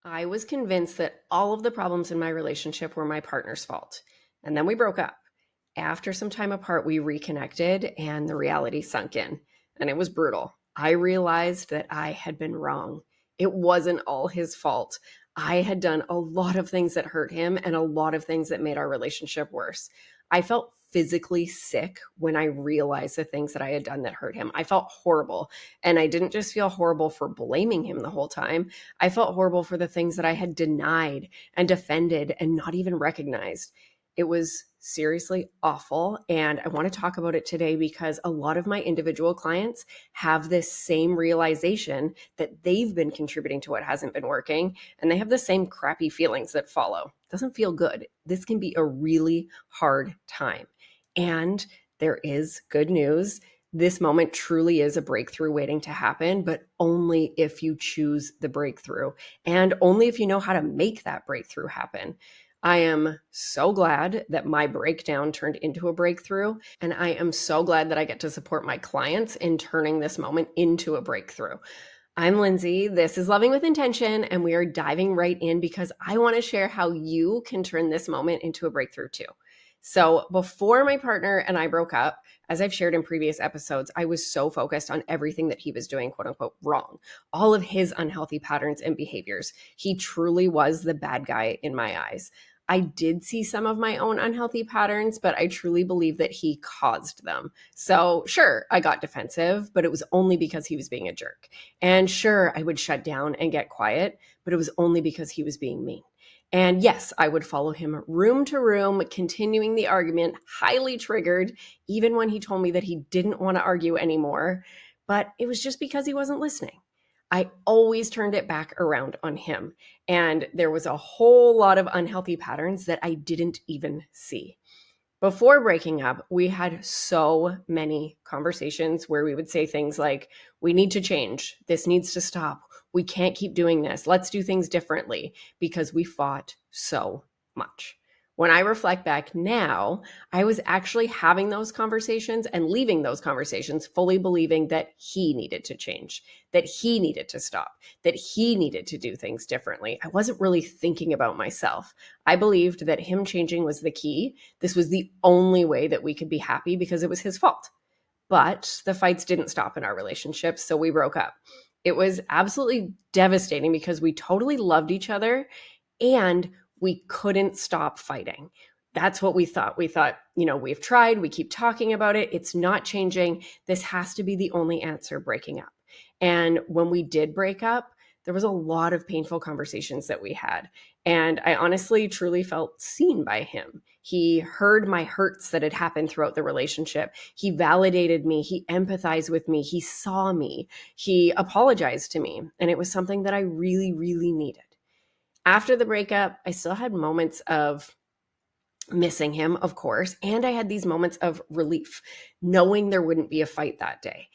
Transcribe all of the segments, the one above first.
I was convinced that all of the problems in my relationship were my partner's fault. And then we broke up. After some time apart, we reconnected and the reality sunk in. And it was brutal. I realized that I had been wrong. It wasn't all his fault. I had done a lot of things that hurt him and a lot of things that made our relationship worse. I felt physically sick when I realized the things that I had done that hurt him. I felt horrible. And I didn't just feel horrible for blaming him the whole time. I felt horrible for the things that I had denied and defended and not even recognized. It was seriously awful. And I want to talk about it today because a lot of my individual clients have this same realization that they've been contributing to what hasn't been working. And they have the same crappy feelings that follow. It doesn't feel good. This can be a really hard time. And there is good news. This moment truly is a breakthrough waiting to happen, but only if you choose the breakthrough and only if you know how to make that breakthrough happen. I am so glad that my breakdown turned into a breakthrough, and I am so glad that I get to support my clients in turning this moment into a breakthrough. I'm Lindsay. This is Loving with Intention, and we are diving right in because I want to share how you can turn this moment into a breakthrough too. So before my partner and I broke up, as I've shared in previous episodes, I was so focused on everything that he was doing, quote unquote, wrong, all of his unhealthy patterns and behaviors. He truly was the bad guy in my eyes. I did see some of my own unhealthy patterns, but I truly believe that he caused them. So sure, I got defensive, but it was only because he was being a jerk. And sure, I would shut down and get quiet, but it was only because he was being mean. And yes, I would follow him room to room, continuing the argument, highly triggered, even when he told me that he didn't want to argue anymore. But it was just because he wasn't listening. I always turned it back around on him. And there was a whole lot of unhealthy patterns that I didn't even see. Before breaking up, we had so many conversations where we would say things like, we need to change. This needs to stop. We can't keep doing this. Let's do things differently, because we fought so much. When I reflect back now, I was actually having those conversations and leaving those conversations fully believing that he needed to change, that he needed to stop, that he needed to do things differently. I wasn't really thinking about myself. I believed that him changing was the key. This was the only way that we could be happy because it was his fault. But the fights didn't stop in our relationship, so we broke up. It was absolutely devastating because we totally loved each other and we couldn't stop fighting. That's what we thought. We thought, we've tried, we keep talking about it, it's not changing. This has to be the only answer, breaking up. And when we did break up, there was a lot of painful conversations that we had. And I honestly, truly felt seen by him. He heard my hurts that had happened throughout the relationship. He validated me. He empathized with me. He saw me. He apologized to me. And it was something that I really, really needed. After the breakup, I still had moments of missing him, of course. And I had these moments of relief, knowing there wouldn't be a fight that day.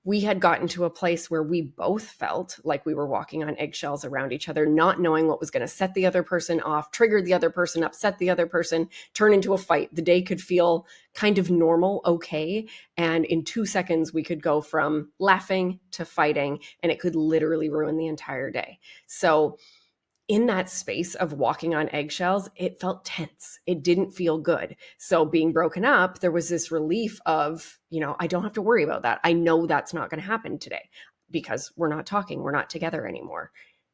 We had gotten to a place where we both felt like we were walking on eggshells around each other, not knowing what was going to set the other person off, trigger the other person, upset the other person, turn into a fight. The day could feel kind of normal, okay. And in 2 seconds, we could go from laughing to fighting, and it could literally ruin the entire day. So in that space of walking on eggshells, it felt tense. It didn't feel good. So being broken up, there was this relief of, I don't have to worry about that. I know that's not going to happen today because we're not talking. We're not together anymore.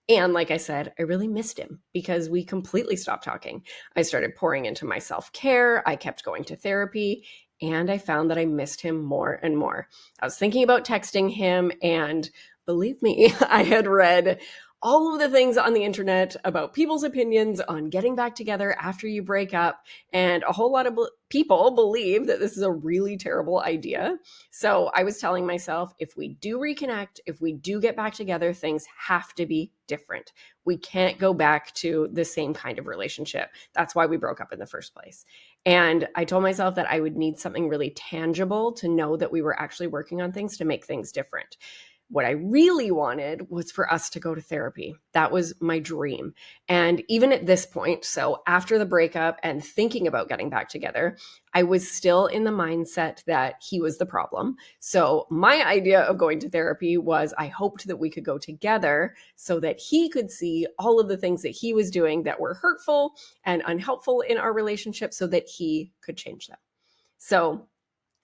And like I said, I really missed him because we completely stopped talking. I started pouring into my self-care. I kept going to therapy, and I found that I missed him more and more. I was thinking about texting him, and believe me, I had read all of the things on the internet about people's opinions on getting back together after you break up. And a whole lot of people believe that this is a really terrible idea. So I was telling myself, if we do reconnect, if we do get back together, things have to be different. We can't go back to the same kind of relationship. That's why we broke up in the first place. And I told myself that I would need something really tangible to know that we were actually working on things to make things different. What I really wanted was for us to go to therapy. That was my dream. And even at this point, so after the breakup and thinking about getting back together, I was still in the mindset that he was the problem. So my idea of going to therapy was I hoped that we could go together so that he could see all of the things that he was doing that were hurtful and unhelpful in our relationship so that he could change them. So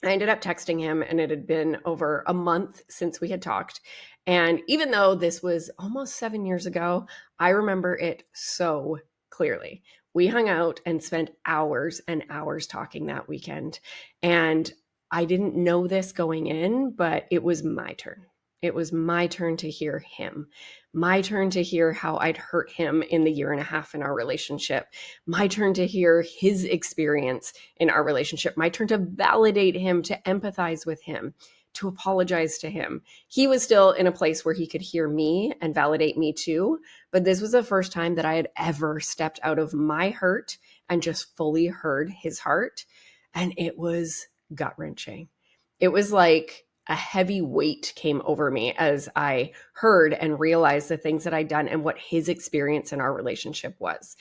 I ended up texting him, and it had been over a month since we had talked. And even though this was almost 7 years ago, I remember it so clearly. We hung out and spent hours and hours talking that weekend. And I didn't know this going in, but it was my turn. It was my turn to hear him, my turn to hear how I'd hurt him in the year and a half in our relationship, my turn to hear his experience in our relationship, my turn to validate him, to empathize with him, to apologize to him. He was still in a place where he could hear me and validate me too, but this was the first time that I had ever stepped out of my hurt and just fully heard his heart. And it was gut-wrenching. It was like a heavy weight came over me as I heard and realized the things that I'd done and what his experience in our relationship was.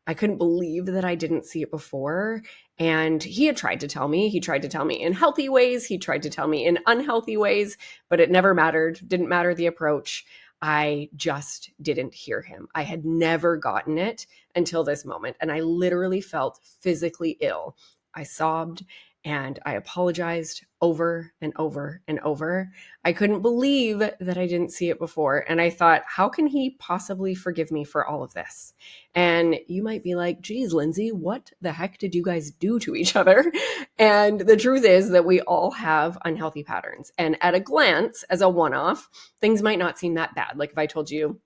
I couldn't believe that I didn't see it before. And he had tried to tell me. He tried to tell me in healthy ways. He tried to tell me in unhealthy ways, but it never mattered. Didn't matter the approach. I just didn't hear him. I had never gotten it until this moment. And I literally felt physically ill. I sobbed and I apologized over and over and over. I couldn't believe that I didn't see it before. And I thought, how can he possibly forgive me for all of this? And you might be like, geez, Lindsay, what the heck did you guys do to each other? And the truth is that we all have unhealthy patterns. And at a glance, as a one-off, things might not seem that bad. Like if I told you,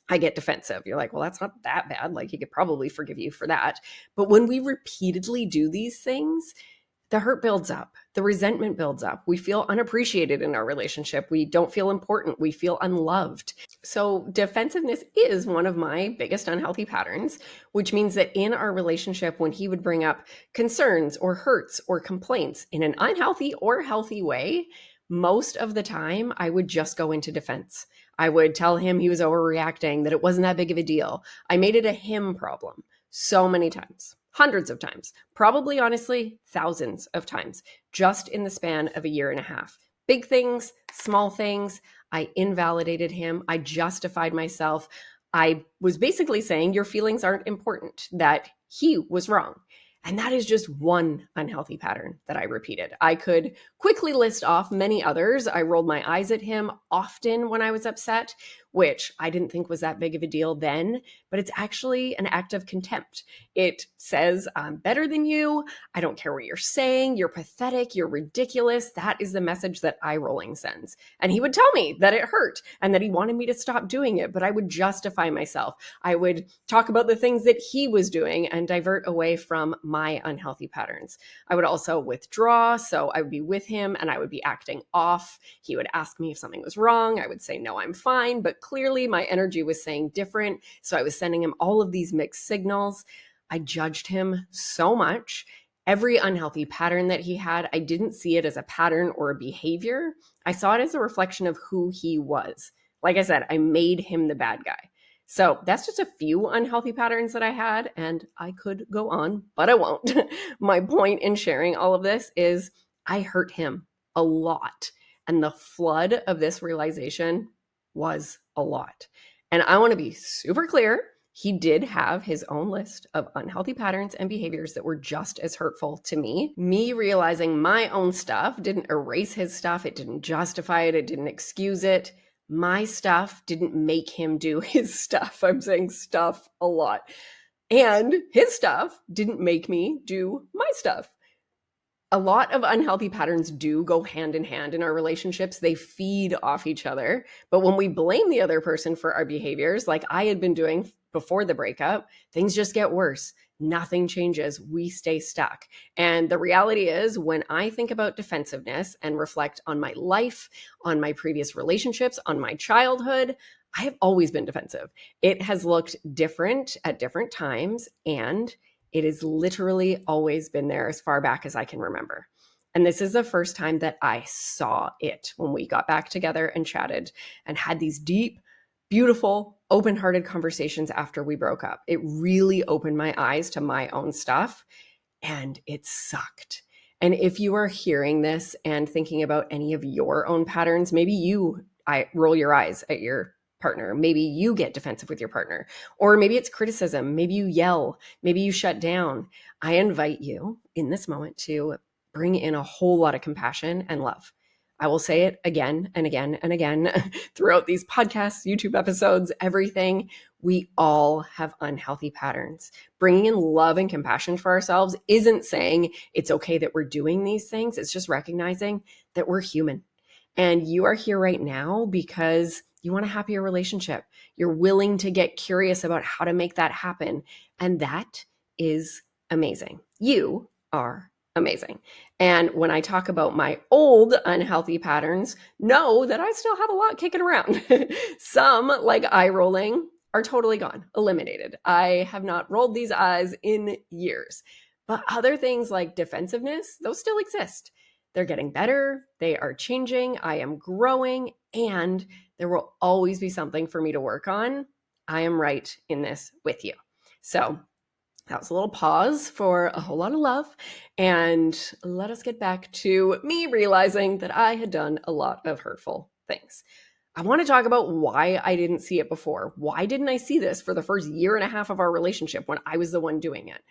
I get defensive. You're like, well, that's not that bad. Like he could probably forgive you for that. But when we repeatedly do these things, the hurt builds up. The resentment builds up. We feel unappreciated in our relationship. We don't feel important. We feel unloved. So defensiveness is one of my biggest unhealthy patterns, which means that in our relationship, when he would bring up concerns or hurts or complaints in an unhealthy or healthy way, most of the time I would just go into defense. I would tell him he was overreacting, that it wasn't that big of a deal. I made it a him problem so many times. Hundreds of times, probably honestly, thousands of times, just in the span of a year and a half. Big things, small things. I invalidated him. I justified myself. I was basically saying your feelings aren't important, that he was wrong. And that is just one unhealthy pattern that I repeated. I could quickly list off many others. I rolled my eyes at him often when I was upset, which I didn't think was that big of a deal then, but it's actually an act of contempt. It says, I'm better than you. I don't care what you're saying. You're pathetic. You're ridiculous. That is the message that eye rolling sends. And he would tell me that it hurt and that he wanted me to stop doing it, but I would justify myself. I would talk about the things that he was doing and divert away from my unhealthy patterns. I would also withdraw. So I would be with him and I would be acting off. He would ask me if something was wrong. I would say, no, I'm fine. But clearly my energy was saying different. So I was sending him all of these mixed signals. I judged him so much. Every unhealthy pattern that he had, I didn't see it as a pattern or a behavior. I saw it as a reflection of who he was. Like I said, I made him the bad guy. So that's just a few unhealthy patterns that I had, and I could go on, but I won't. My point in sharing all of this is I hurt him a lot. And the flood of this realization was a lot. And I want to be super clear. He did have his own list of unhealthy patterns and behaviors that were just as hurtful to me. Me realizing my own stuff didn't erase his stuff. It didn't justify it. It didn't excuse it. My stuff didn't make him do his stuff. I'm saying stuff a lot. And his stuff didn't make me do my stuff. A lot of unhealthy patterns do go hand in hand in our relationships. They feed off each other. But when we blame the other person for our behaviors, like I had been doing before the breakup, things just get worse. Nothing changes. We stay stuck. And the reality is, when I think about defensiveness and reflect on my life, on my previous relationships, on my childhood, I have always been defensive. It has looked different at different times, and it has literally always been there as far back as I can remember. And this is the first time that I saw it when we got back together and chatted and had these deep, beautiful, open-hearted conversations after we broke up. It really opened my eyes to my own stuff, and it sucked. And if you are hearing this and thinking about any of your own patterns, maybe I roll your eyes at your partner. Maybe you get defensive with your partner, or maybe it's criticism. Maybe you yell, maybe you shut down. I invite you in this moment to bring in a whole lot of compassion and love. I will say it again and again and again throughout these podcasts, YouTube episodes, everything. We all have unhealthy patterns. Bringing in love and compassion for ourselves isn't saying it's okay that we're doing these things. It's just recognizing that we're human. And you are here right now because you want a happier relationship. You're willing to get curious about how to make that happen. And that is amazing. You are amazing. And when I talk about my old unhealthy patterns, know that I still have a lot kicking around. Some, like eye rolling, are totally gone, eliminated. I have not rolled these eyes in years. But other things like defensiveness, those still exist. They're getting better. They are changing. I am growing, and there will always be something for me to work on. I am right in this with you. So that was a little pause for a whole lot of love. And let us get back to me realizing that I had done a lot of hurtful things. I want to talk about why I didn't see it before. Why didn't I see this for the first year and a half of our relationship when I was the one doing it?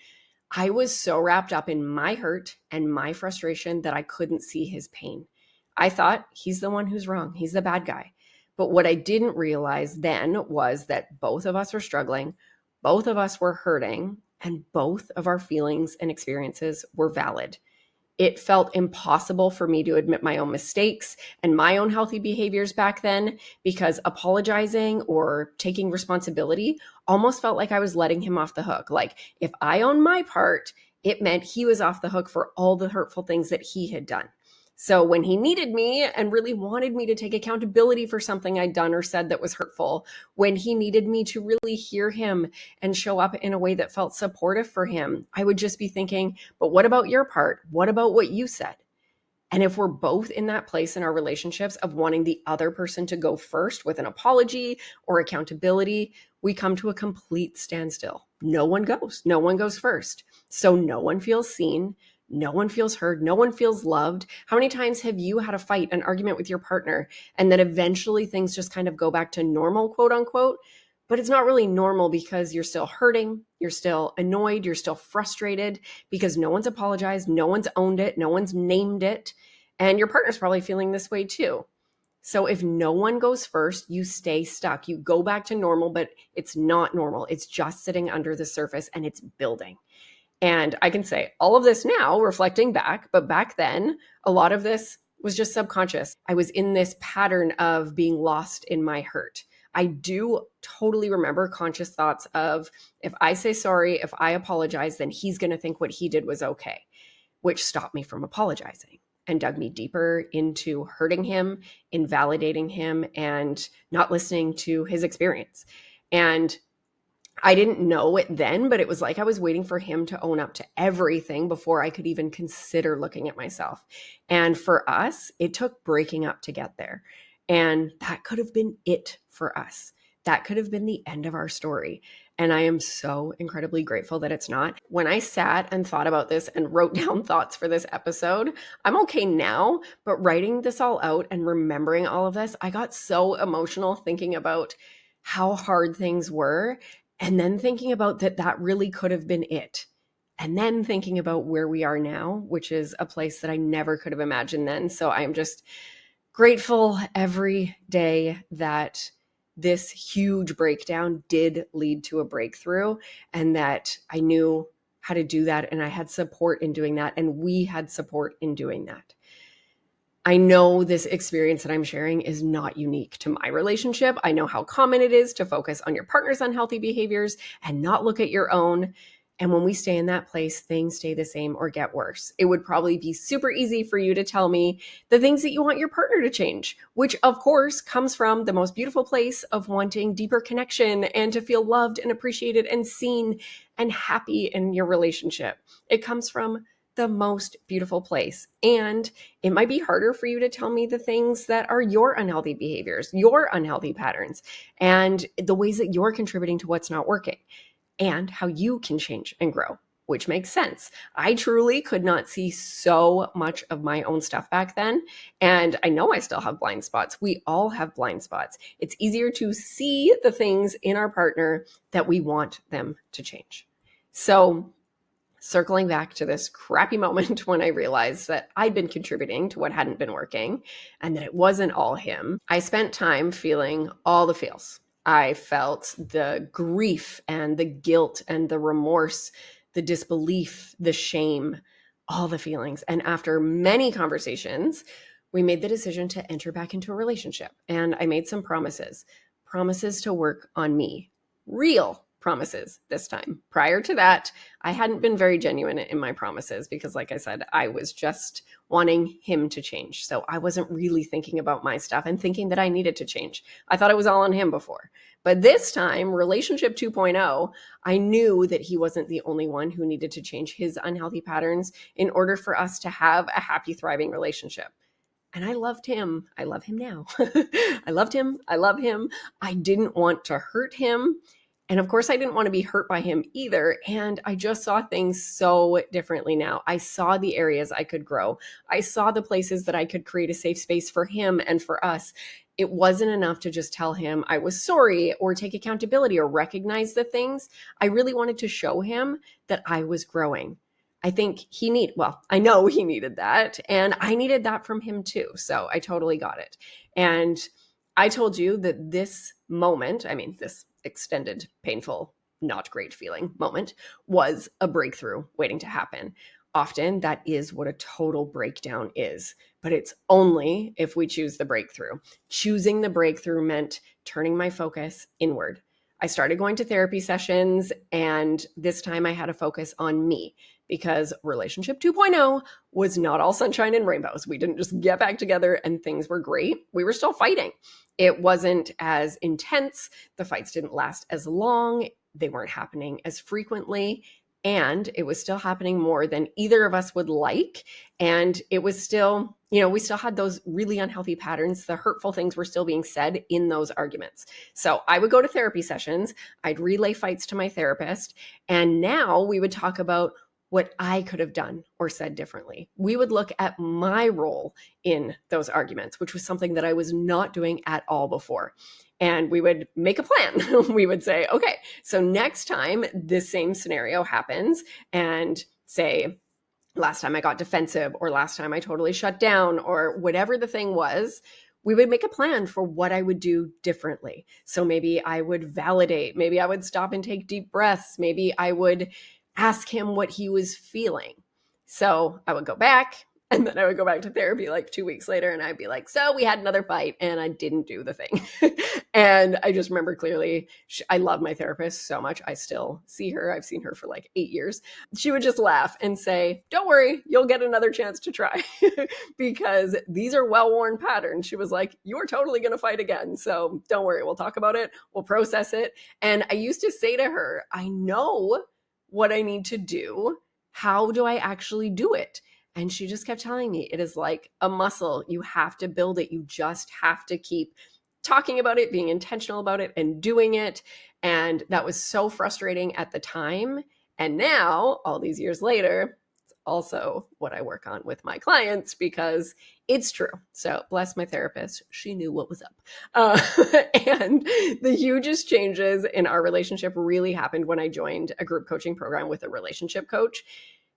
I was so wrapped up in my hurt and my frustration that I couldn't see his pain. I thought he's the one who's wrong. He's the bad guy. But what I didn't realize then was that both of us were struggling, both of us were hurting, and both of our feelings and experiences were valid. It felt impossible for me to admit my own mistakes and my own healthy behaviors back then, because apologizing or taking responsibility almost felt like I was letting him off the hook. Like if I owned my part, it meant he was off the hook for all the hurtful things that he had done. So when he needed me and really wanted me to take accountability for something I'd done or said that was hurtful, when he needed me to really hear him and show up in a way that felt supportive for him, I would just be thinking, but what about your part? What about what you said? And if we're both in that place in our relationships of wanting the other person to go first with an apology or accountability, we come to a complete standstill. No one goes first. So no one feels seen. No one feels heard. No one feels loved. How many times have you had a fight, an argument with your partner, and then eventually things just kind of go back to normal, quote unquote? But it's not really normal because you're still hurting, you're still annoyed, you're still frustrated because no one's apologized, no one's owned it, no one's named it, and your partner's probably feeling this way too. So if no one goes first, you stay stuck. You go back to normal, but it's not normal. It's just sitting under the surface and it's building. And I can say all of this now, reflecting back, but back then, a lot of this was just subconscious. I was in this pattern of being lost in my hurt. I do totally remember conscious thoughts of, if I say sorry, if I apologize, then he's going to think what he did was okay, which stopped me from apologizing and dug me deeper into hurting him, invalidating him, and not listening to his experience. And I didn't know it then, but it was like I was waiting for him to own up to everything before I could even consider looking at myself. And for us, it took breaking up to get there. And that could have been it for us. That could have been the end of our story. And I am so incredibly grateful that it's not. When I sat and thought about this and wrote down thoughts for this episode, I'm okay now, but writing this all out and remembering all of this, I got so emotional thinking about how hard things were. And then thinking about that really could have been it. And then thinking about where we are now, which is a place that I never could have imagined then. So I'm just grateful every day that this huge breakdown did lead to a breakthrough, and that I knew how to do that. And I had support in doing that. And we had support in doing that. I know this experience that I'm sharing is not unique to my relationship. I know how common it is to focus on your partner's unhealthy behaviors and not look at your own. And when we stay in that place, things stay the same or get worse. It would probably be super easy for you to tell me the things that you want your partner to change, which of course comes from the most beautiful place of wanting deeper connection and to feel loved and appreciated and seen and happy in your relationship. It comes from the most beautiful place. And it might be harder for you to tell me the things that are your unhealthy behaviors, your unhealthy patterns, and the ways that you're contributing to what's not working, and how you can change and grow, which makes sense. I truly could not see so much of my own stuff back then. And I know I still have blind spots. We all have blind spots. It's easier to see the things in our partner that we want them to change. So, circling back to this crappy moment when I realized that I'd been contributing to what hadn't been working and that it wasn't all him, I spent time feeling all the feels. I felt the grief and the guilt and the remorse, the disbelief, the shame, all the feelings. And after many conversations, we made the decision to enter back into a relationship. And I made some promises to work on me, real promises this time. Prior to that, I hadn't been very genuine in my promises because, like I said, I was just wanting him to change. So I wasn't really thinking about my stuff and thinking that I needed to change. I thought it was all on him before. But this time, relationship 2.0, I knew that he wasn't the only one who needed to change his unhealthy patterns in order for us to have a happy, thriving relationship. And I loved him. I love him now. I loved him. I love him. I didn't want to hurt him. And of course, I didn't want to be hurt by him either. And I just saw things so differently now. I saw the areas I could grow. I saw the places that I could create a safe space for him and for us. It wasn't enough to just tell him I was sorry or take accountability or recognize the things. I really wanted to show him that I was growing. I think I know he needed that. And I needed that from him too. So I totally got it. And I told you that this moment, this extended, painful, not great feeling moment, was a breakthrough waiting to happen. Often that is what a total breakdown is, but it's only if we choose the breakthrough. Choosing the breakthrough meant turning my focus inward. I started going to therapy sessions, and this time I had a focus on me because relationship 2.0 was not all sunshine and rainbows. We didn't just get back together and things were great. We were still fighting. It wasn't as intense. The fights didn't last as long. They weren't happening as frequently. And it was still happening more than either of us would like. And it was still, we still had those really unhealthy patterns. The hurtful things were still being said in those arguments. So I would go to therapy sessions. I'd relay fights to my therapist. And now we would talk about what I could have done or said differently. We would look at my role in those arguments, which was something that I was not doing at all before. And we would make a plan. We would say, okay, so next time this same scenario happens, and say, last time I got defensive, or last time I totally shut down, or whatever the thing was, we would make a plan for what I would do differently. So maybe I would validate, maybe I would stop and take deep breaths, maybe I would ask him what he was feeling. So I would go back, and then I would go back to therapy like 2 weeks later, and I'd be like, so we had another fight and I didn't do the thing. And I just remember clearly, I love my therapist so much. I still see her. I've seen her for like 8 years. She would just laugh and say, don't worry, you'll get another chance to try because these are well-worn patterns. She was like, you're totally going to fight again. So don't worry, we'll talk about it. We'll process it. And I used to say to her, I know what I need to do. How do I actually do it? And she just kept telling me, it is like a muscle. You have to build it. You just have to keep talking about it, being intentional about it, and doing it. And that was so frustrating at the time. And now, all these years later, it's also what I work on with my clients because it's true. So bless my therapist. She knew what was up. And the hugest changes in our relationship really happened when I joined a group coaching program with a relationship coach.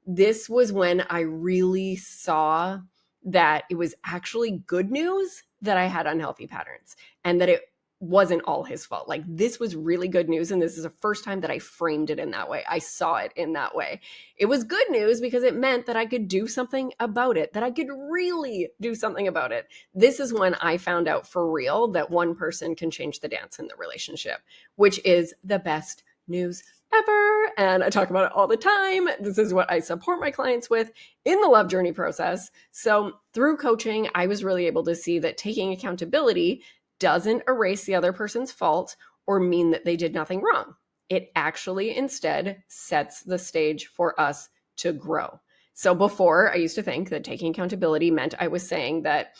This was when I really saw that it was actually good news that I had unhealthy patterns and that it wasn't all his fault. Like, this was really good news. And this is the first time that I framed it in that way. I saw it in that way. It was good news because it meant that I could do something about it, that I could really do something about it. This is when I found out for real that one person can change the dance in the relationship, which is the best news ever. And I talk about it all the time. This is what I support my clients with in the love journey process. So through coaching, I was really able to see that taking accountability doesn't erase the other person's fault or mean that they did nothing wrong. It actually instead sets the stage for us to grow. So before, I used to think that taking accountability meant I was saying that,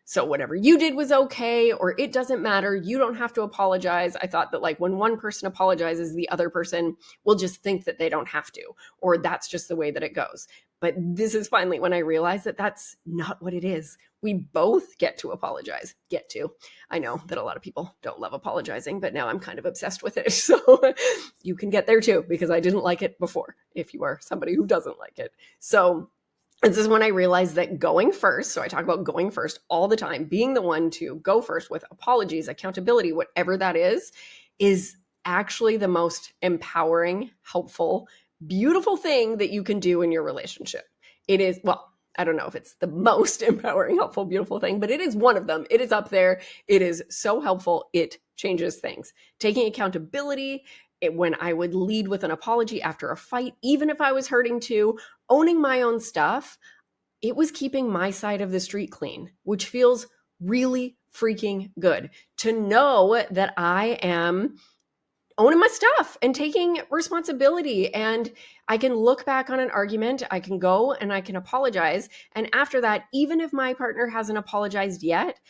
so whatever you did was okay, or it doesn't matter. You don't have to apologize. I thought that like when one person apologizes, the other person will just think that they don't have to, or that's just the way that it goes. But this is finally when I realized that that's not what it is. We both get to apologize. Get to. I know that a lot of people don't love apologizing, but now I'm kind of obsessed with it. So you can get there too, because I didn't like it before, if you are somebody who doesn't like it. So this is when I realized that going first, so I talk about going first all the time, being the one to go first with apologies, accountability, whatever that is actually the most empowering, helpful, beautiful thing that you can do in your relationship. It is, well, I don't know if it's the most empowering, helpful, beautiful thing, but it is one of them. It is up there. It is so helpful. It changes things. Taking accountability, when I would lead with an apology after a fight, even if I was hurting too, owning my own stuff, it was keeping my side of the street clean, which feels really freaking good to know that I am owning my stuff and taking responsibility. And I can look back on an argument, I can go and I can apologize. And after that, even if my partner hasn't apologized yet,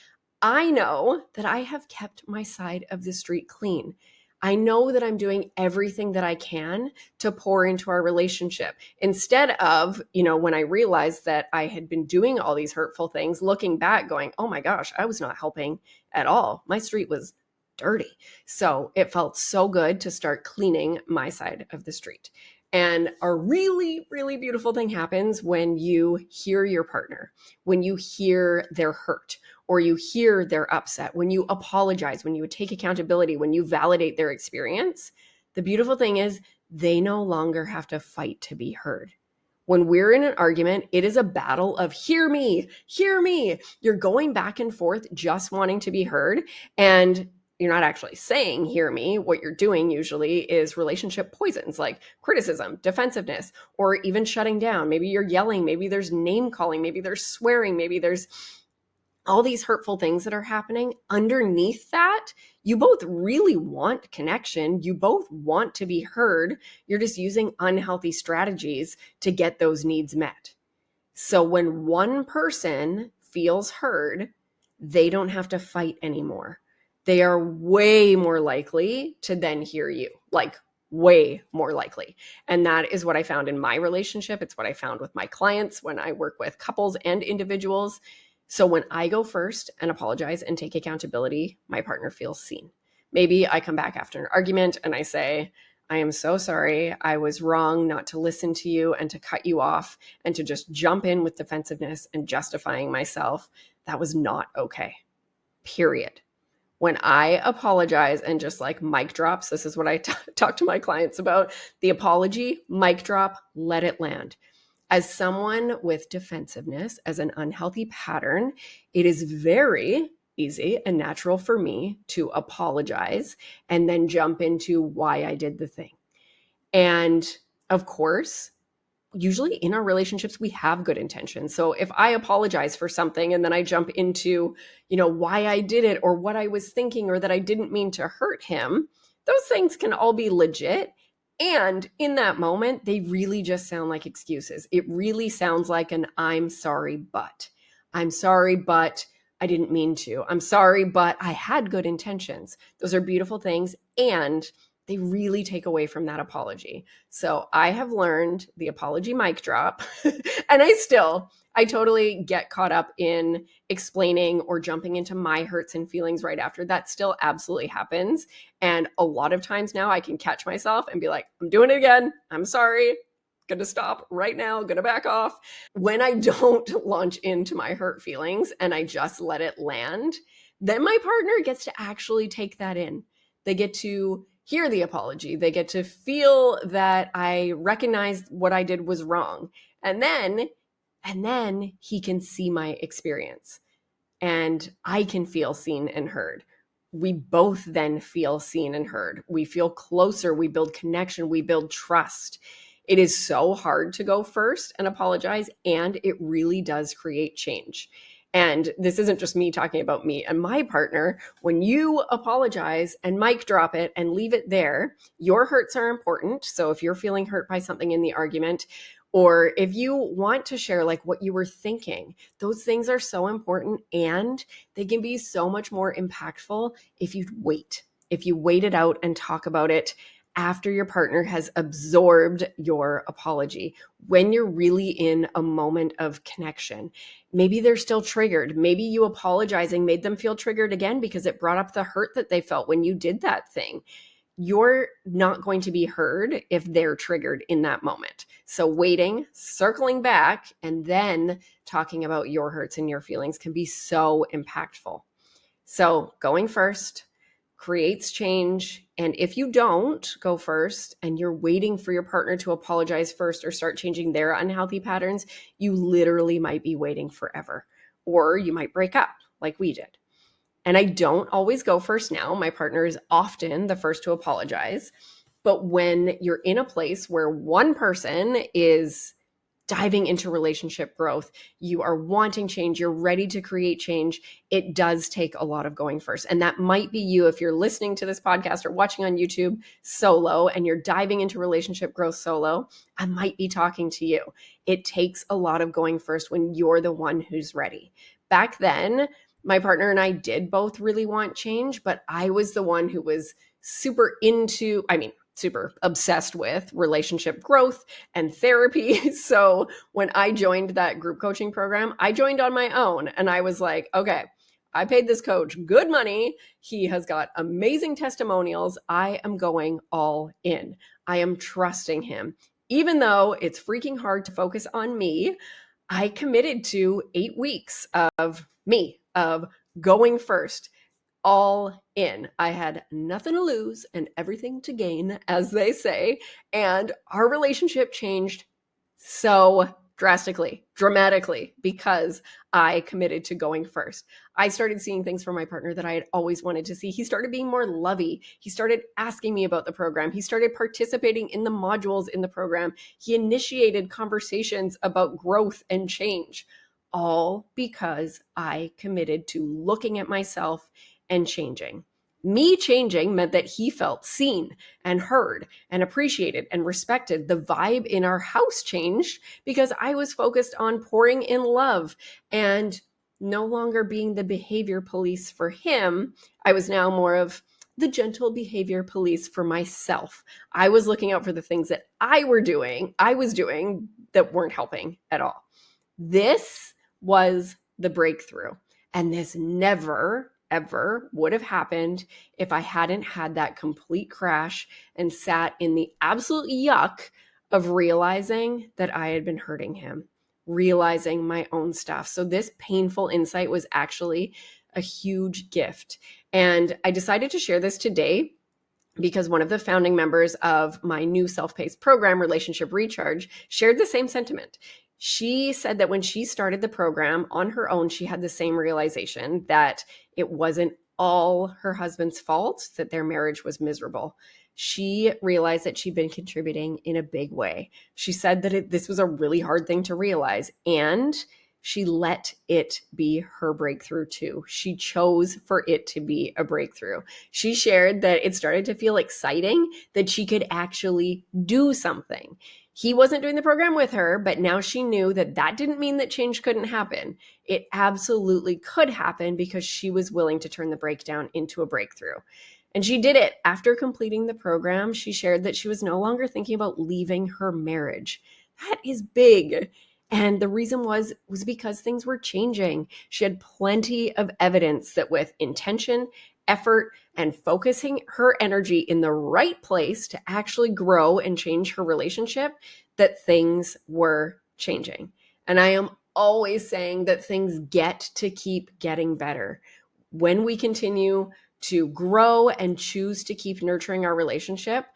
I know that I have kept my side of the street clean. I know that I'm doing everything that I can to pour into our relationship instead of, when I realized that I had been doing all these hurtful things, looking back going, oh my gosh, I was not helping at all. My street was dirty. So it felt so good to start cleaning my side of the street. And a really, really beautiful thing happens when you hear your partner, when you hear their hurt, or you hear they're upset, when you apologize, when you take accountability, when you validate their experience. The beautiful thing is they no longer have to fight to be heard. When we're in an argument, it is a battle of hear me, hear me. You're going back and forth just wanting to be heard. And you're not actually saying, hear me. What you're doing usually is relationship poisons like criticism, defensiveness, or even shutting down. Maybe you're yelling. Maybe there's name calling. Maybe there's swearing. Maybe there's all these hurtful things that are happening. Underneath that, you both really want connection. You both want to be heard. You're just using unhealthy strategies to get those needs met. So when one person feels heard, they don't have to fight anymore. They are way more likely to then hear you, like way more likely. And that is what I found in my relationship. It's what I found with my clients when I work with couples and individuals. So when I go first and apologize and take accountability, my partner feels seen. Maybe I come back after an argument and I say, I am so sorry. I was wrong not to listen to you and to cut you off and to just jump in with defensiveness and justifying myself. That was not okay. Period. When I apologize and just like mic drops, this is what I talk to my clients about. The apology, mic drop, let it land. As someone with defensiveness, as an unhealthy pattern, it is very easy and natural for me to apologize and then jump into why I did the thing. And of course, usually in our relationships, we have good intentions. So if I apologize for something and then I jump into, why I did it or what I was thinking or that I didn't mean to hurt him, those things can all be legit. And in that moment, they really just sound like excuses. It really sounds like an I'm sorry, but I didn't mean to. I'm sorry, but I had good intentions. Those are beautiful things. And they really take away from that apology. So I have learned the apology mic drop, and I totally get caught up in explaining or jumping into my hurts and feelings right after. That still absolutely happens. And a lot of times now I can catch myself and be like, I'm doing it again. I'm sorry. Gonna stop right now. Gonna back off. When I don't launch into my hurt feelings and I just let it land, then my partner gets to actually take that in. They get to hear the apology. They get to feel that I recognized what I did was wrong. And then he can see my experience and I can feel seen and heard. We both then feel seen and heard. We feel closer. We build connection. We build trust. It is so hard to go first and apologize, and it really does create change. And this isn't just me talking about me and my partner. When you apologize and mic drop it and leave it there, your hurts are important. So if you're feeling hurt by something in the argument, or if you want to share like what you were thinking, those things are so important, and they can be so much more impactful if you wait it out and talk about it after your partner has absorbed your apology, when you're really in a moment of connection. Maybe they're still triggered. Maybe you apologizing made them feel triggered again because it brought up the hurt that they felt when you did that thing. You're not going to be heard if they're triggered in that moment. So waiting, circling back, and then talking about your hurts and your feelings can be so impactful. So going first creates change. And if you don't go first and you're waiting for your partner to apologize first or start changing their unhealthy patterns, you literally might be waiting forever, or you might break up like we did. And I don't always go first now. My partner is often the first to apologize. But when you're in a place where one person is diving into relationship growth, you are wanting change, you're ready to create change, it does take a lot of going first. And that might be you if you're listening to this podcast or watching on YouTube solo and you're diving into relationship growth solo. I might be talking to you. It takes a lot of going first when you're the one who's ready. Back then, my partner and I did both really want change, but I was the one who was super obsessed with relationship growth and therapy. So when I joined that group coaching program, I joined on my own, and I was like, okay, I paid this coach good money. He has got amazing testimonials. I am going all in. I am trusting him. Even though it's freaking hard to focus on me, I committed to 8 weeks of going first, all in. I had nothing to lose and everything to gain, as they say. And our relationship changed so dramatically, because I committed to going first. I started seeing things from my partner that I had always wanted to see. He started being more lovey. He started asking me about the program. He started participating in the modules in the program. He initiated conversations about growth and change, all because I committed to looking at myself and changing. Me changing meant that he felt seen and heard and appreciated and respected. The vibe in our house changed because I was focused on pouring in love and no longer being the behavior police for him. I was now more of the gentle behavior police for myself. I was looking out for the things that I was doing that weren't helping at all. This was the breakthrough. And this never, ever would have happened if I hadn't had that complete crash and sat in the absolute yuck of realizing that I had been hurting him, realizing my own stuff. So this painful insight was actually a huge gift. And I decided to share this today because one of the founding members of my new self-paced program, Relationship Recharge, shared the same sentiment. She said that when she started the program on her own, she had the same realization that it wasn't all her husband's fault, that their marriage was miserable. She realized that she'd been contributing in a big way. She said that this was a really hard thing to realize, and she let it be her breakthrough too. She chose for it to be a breakthrough. She shared that it started to feel exciting that she could actually do something. He wasn't doing the program with her, but now she knew that that didn't mean that change couldn't happen. It absolutely could happen because she was willing to turn the breakdown into a breakthrough. And she did it. After completing the program, she shared that she was no longer thinking about leaving her marriage. That is big. And the reason was because things were changing. She had plenty of evidence that with intention, effort, and focusing her energy in the right place to actually grow and change her relationship, that things were changing. And I am always saying that things get to keep getting better. When we continue to grow and choose to keep nurturing our relationship,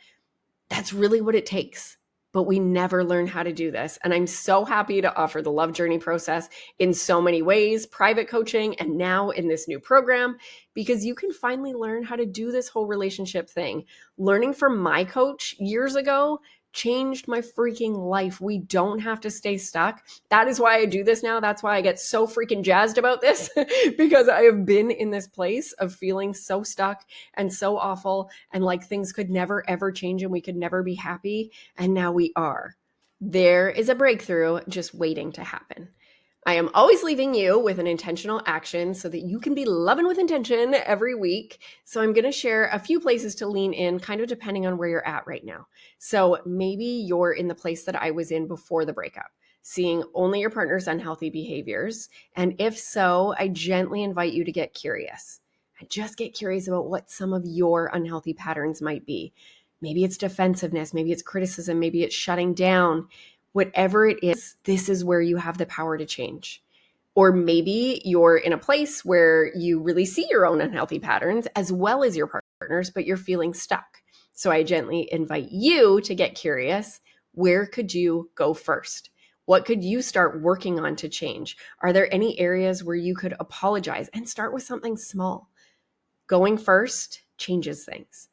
that's really what it takes. But we never learn how to do this. And I'm so happy to offer the Love Journey process in so many ways, private coaching, and now in this new program, because you can finally learn how to do this whole relationship thing. Learning from my coach years ago changed my freaking life. We don't have to stay stuck. That is why I do this now. That's why I get so freaking jazzed about this, because I have been in this place of feeling so stuck and so awful and like things could never ever change and we could never be happy. And now we are. There is a breakthrough just waiting to happen. I am always leaving you with an intentional action so that you can be loving with intention every week. So I'm going to share a few places to lean in, kind of depending on where you're at right now. So maybe you're in the place that I was in before the breakup, seeing only your partner's unhealthy behaviors. And if so, I gently invite you to get curious. And just get curious about what some of your unhealthy patterns might be. Maybe it's defensiveness, maybe it's criticism, maybe it's shutting down. Whatever it is, this is where you have the power to change. Or maybe you're in a place where you really see your own unhealthy patterns as well as your partner's, but you're feeling stuck. So I gently invite you to get curious. Where could you go first? What could you start working on to change? Are there any areas where you could apologize and start with something small? Going first changes things.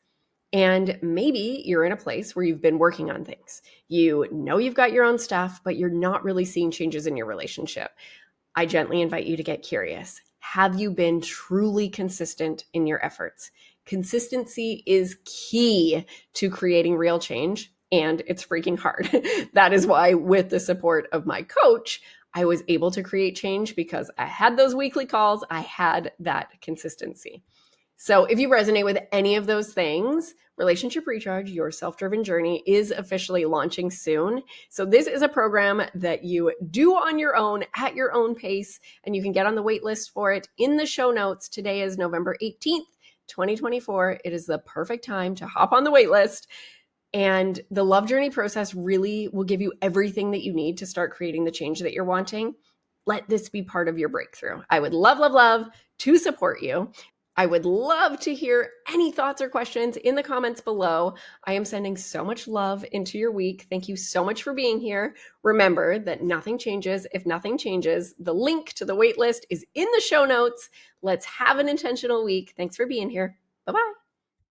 And maybe you're in a place where you've been working on things. You know you've got your own stuff, but you're not really seeing changes in your relationship. I gently invite you to get curious. Have you been truly consistent in your efforts? Consistency is key to creating real change, and it's freaking hard. That is why, with the support of my coach, I was able to create change because I had those weekly calls. I had that consistency. So if you resonate with any of those things, Relationship Recharge, your self-driven journey, is officially launching soon. So this is a program that you do on your own at your own pace, and you can get on the wait list for it in the show notes. Today is November 18th, 2024. It is the perfect time to hop on the wait list. And the love journey process really will give you everything that you need to start creating the change that you're wanting. Let this be part of your breakthrough. I would love, love, love to support you. I would love to hear any thoughts or questions in the comments below. I am sending so much love into your week. Thank you so much for being here. Remember that nothing changes if nothing changes. The link to the waitlist is in the show notes. Let's have an intentional week. Thanks for being here. Bye-bye.